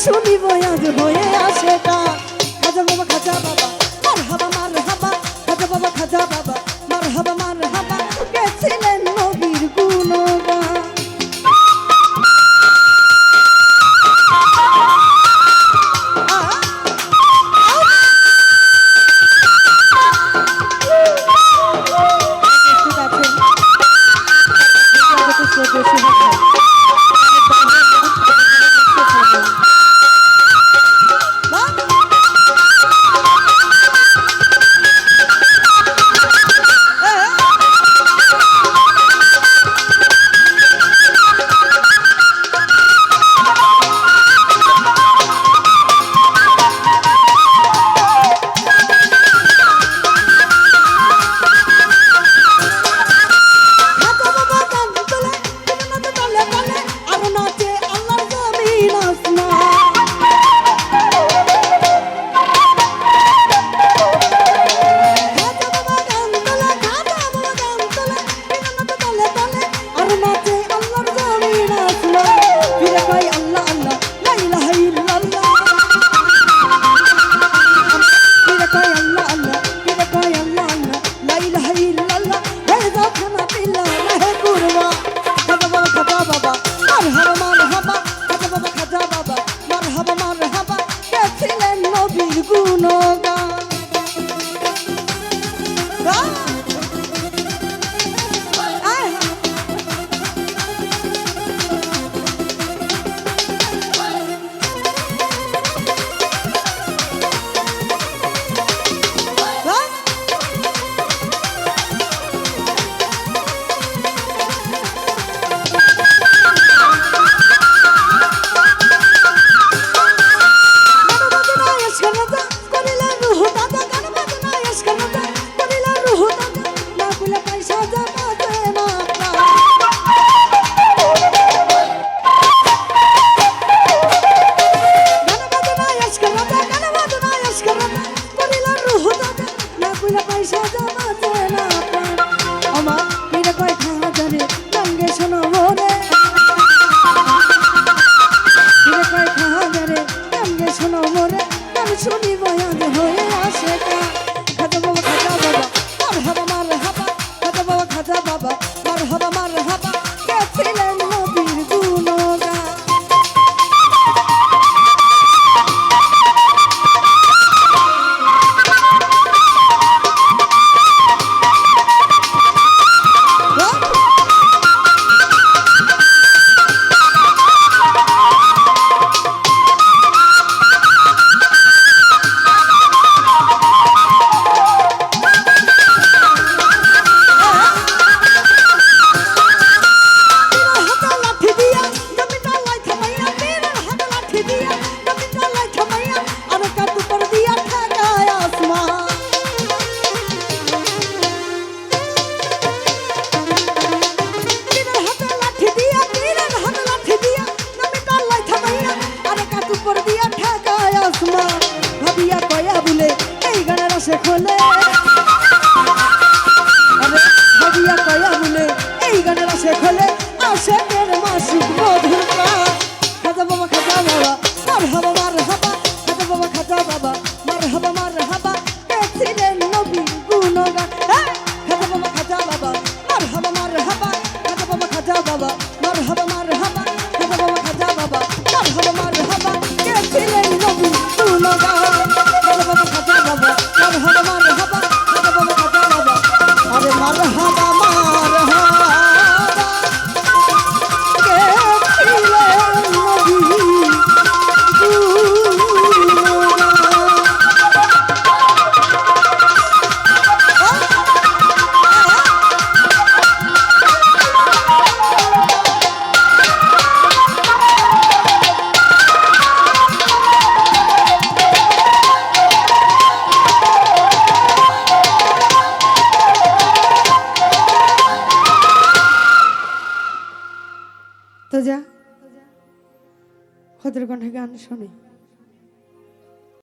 শুনিব আজ হয়ে আসেটা খাজা বাবা খাজা বাবা মারহাবা মারহাবা খাজা বাবা খাজা বাবা মারহাবা মারহাবা গেছিলেন নবীর গুণগান হলে আরে ভাবিয়া কয়া বলে এই গানের আশেক হলে আশেকের মাসিক মধুর প্রাণ খাজা বাবা মারহাবা মারহাবা খাজা বাবা মারহাবা মারহাবা কে ছিলেন নবীর গুণগান খাজা বাবা মারহাবা মারহাবা খাজা বাবা মারহাবা মারহাবা খাজা বাবা মারহাবা মারহাবা কে ছিলেন নবীর গুণগান খাজা বাবা মারহাবা মারহাবা খাজা বাবা আরে মারহাবা মারহাবা কে ছিলেন নবীর তো যা খোদের কণ্ঠে গান শুনি।